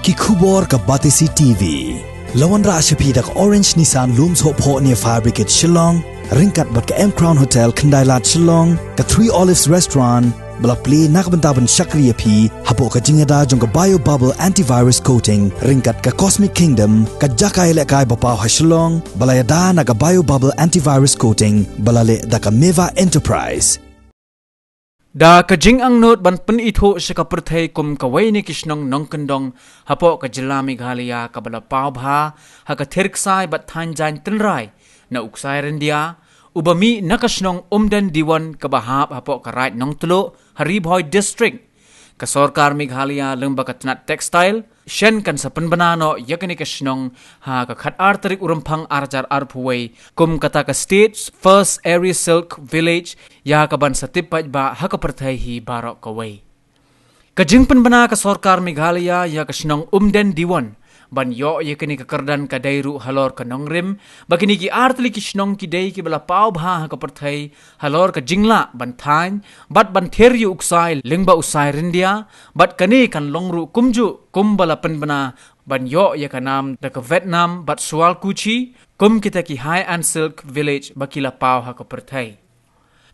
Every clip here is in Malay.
ki khubor ka Batisi TV. Lawan ra ashapi dak Orange Nissan Looms Hope Ho near Fire Brigade Shillong, ringkat bat ka M Crown Hotel Kendailat Shillong, ka Three Olives Restaurant, bala play nakbentaban Shakriya P, hapo ka jingada jong ka Bio Bubble Antivirus Coating, ringkat ka Cosmic Kingdom, ka Jakai Lekai Bapau ha Shillong, bala yada na ka Bio Bubble Antivirus Coating, bala le da ka Meva Enterprise. Da kajing ang not ban pen itho sa kaperthai kum kawai ni kisnong nongkendong hapo ka jila Meghalaya kabala paubha ha ka thirksai bat thanjan tenrai na uksai rendia ubami nakasnong umdan diwan kabahap hapo ka right nongtulo Haribhoi district ka Sarkar Meghalaya lembag katnat textile shen kan sa penbanano yakani kasnong ha ka khat artarik urumpang arjar arpuway kum kata ka state's first area silk village ya ka ban sa tipaj ba ha ka perthai hi barok kaway kajing penbana ka Sarkar Meghalaya ya kasnong umden diwan ban yo yakani ka kardan ka dairu halor ka nongrim bakini ki artli kisnong ki dai ki bala pau bha ha ka perthai halor ka jingla ban thain bat ban theryu uksai lingba usai rindia bat kani kan longru kumju kumbala penbana ban yo yakanam da ka Vietnam bat sual kuchi kum kita ki high and silk village bakila pau ha ka perthai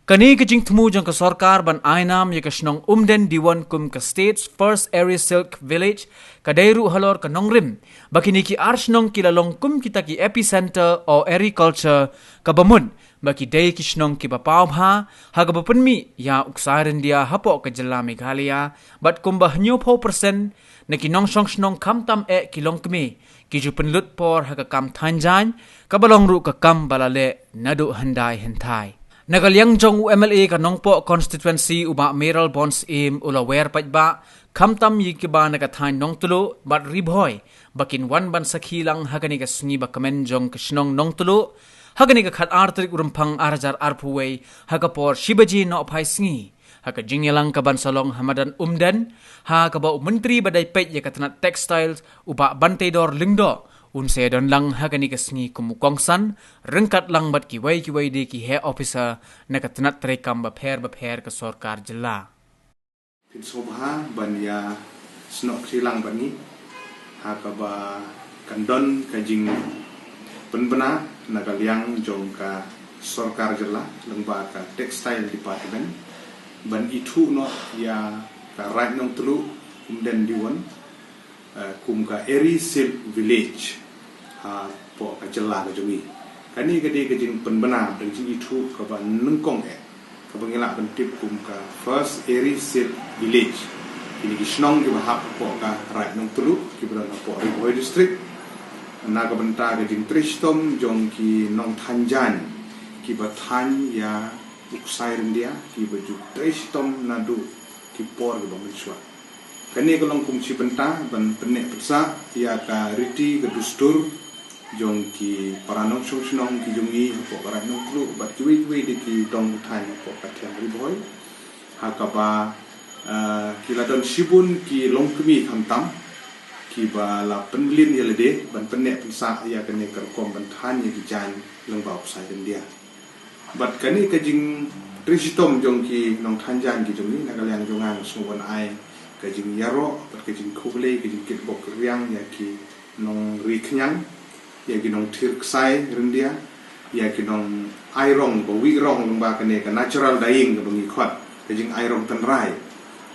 kani kajing temu jang ka Sarkar ban ainam yakasnong umden diwan kum ka state's first area silk village kadairu halor ka nongrim bakini ki arsnong kilalong kum kita ki epicenter o agriculture ka bamun baki dai kisnong ki bapau bha haga bapunmi ya uksaren dia hapo ka jila Meghalaya bat kum bah 9% na kinong song kamtam e kilong kmi ki jupen lut por haga kam thanjan kabalong ru ka kam balale nadu handai hentai Nagalyang jong UMLA ka nongpo constituency uba Meral Bonds im ulawer pajba kamtam yikiba nagathain nongtulo bat ribhoy bakin wan ban sakhilang hagani ka sngi ba kamen jong kisnong nongtulo hagani ka khat artrik urumpang arjar arpuway hagapor shibaji no phai sngi haga jingyalang ka ban salong hamadan umdan ha ka ba menteri badai pej ya katnat textiles uba bantedor lingdo unse don lang hagani kasngi kumukongsan rengkat lang bat kiwai de ki he officer nakatnat trekam ba pher ka Sarkar jila Pinsobha banya snok silang bani hakaba kandon kajing penbena nagalyang jong ka Sarkar jila lengba ka textile department ban itu no ya ka right nong telu umden diwan kum ka eri silk village po ka jela ka jongi kani gede kajing penbena dan jing itu ka ban nengkong ka bangila ban tip kum ka first area silk village ini kisnong ki bahap po ka right nong telu ki bran po Haribhoi district na ka banta kajing tristom jong ki nong thanjan ki bathan ya uksai rendia ki baju tristom nadu ki por ki bangshwa kani kalong kum si benta ban penek pesa ya ka riti ke dustur jong ki paranong song ki jongi po paranong klu bat kiwi de ki dong than po ka thiam Haribhoi hakaba kiladon sibun ki longkmi khamtam ki ba la penlin yelede ban penek pesa ya kani kerkom ban than ya ki jan lengba upsai dia bat kani kajing tristom jong ki nong thanjan ki jongi nagalyang jongang sungwan ai kajing yaro bat kajing khule kajing kitbok riang ya ki nong riknyang ya ki nong thirksai rendia ya ki nong airong bo wirong lomba kane ka natural dying ka bangi khot kajing airong tanrai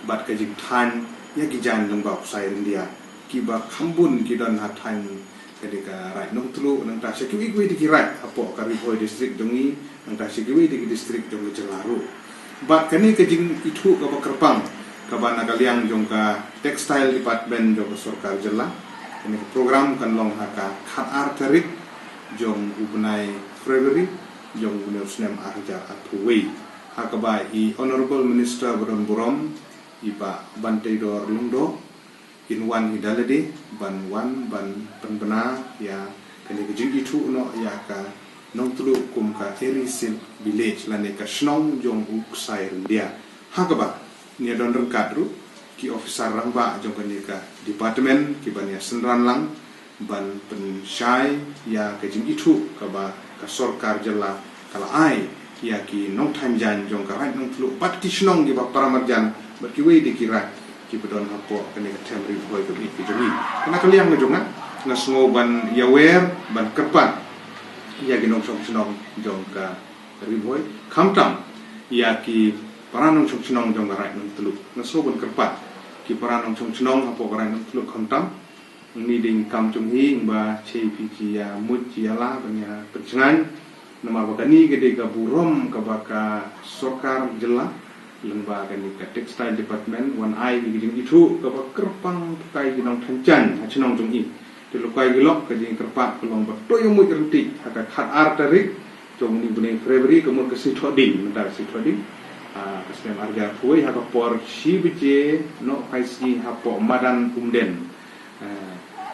bat kajing than ya ki jan lomba usai rendia ki ba khambun ki don hathan kadika right nong tulu nang ta sekiwi di ki right apo ka Haribhoi district dongi nang ta sekiwi di district jong jelaru bat kane kajing itu ka bakrpang ka nagalyang jong ka textile department jong Sarkar jela ini program kan long haka khat arterik jong ubnai February jong ubnai arjar athuwei hakaba I honorable minister Bron Burom iba bantedor lungdo inwan idalade ban wan ban penbena ya kani kejing itu no ya ka nong tulu kum ka eri silk village lane ka snong jong uksai rendia hakaba ni don rengkadru ki officer rangba jong kani ka department ki ban ya senran lang ban pensyai ya kejing itu ka ba ka Sarkar jela kala ai ya ki nong thanjan jong ka right nong tulu pat ki snong ki ba paramarjan bat ki we di ki right ki bedon hapo kani ka Haribhoi ka bi ki jongi kena kaliang ngejong na sungo ban yawer ban kerpat ya ginong song chnong jong ka riboy khamtam ya ki paranong song chnong jong ka rai nong tulu na so ban kerpat ki paranong song chnong hapo ka rai nong tulu khamtam ni ding kam chung hi ba che pi ki ya mut ki ala banya pencengan nama bakani gede ka burom ka baka sokar jela lembaga ni ka textile department wan ai ni jing itu ka ba kerpang kai ginong thanchan chnong jong i tu lukai gilok ka jing kerpat pelong ba to yung mut renti ka khat arterik jong ni bune February kemur ke sithodin mentar sithodin kasem arga fuai ha ka por chi bije no kaisi ha po madan kumden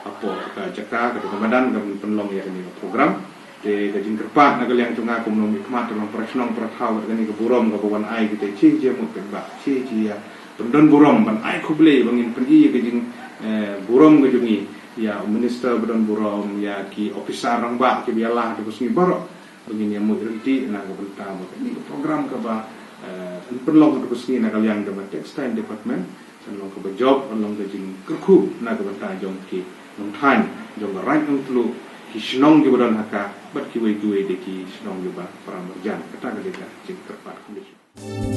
apo ka jaka ka madan ka penlong ya ni program de gajing kerpat nagal yang tunga kumnom ikmat dalam prasnong prathau gani ke burom ka bawan ai kita chi je mut ba chi ya pendon burom ban ai kuble bangin peni gajing burom gajungi ya minister bedon burom ya ki officer rang ba ki bialah de kusni barok bangin ya mut renti na ka benta ni program ka ba penlong de kusni nagal yang de textile department penlong ka job penlong gajing kerku na ka benta jong ki nong than jong rai nong tlu ki shnong gi badan haka bat ki we de ki shnong gi ba para merjan kata ga de ka jing kerpat kondisi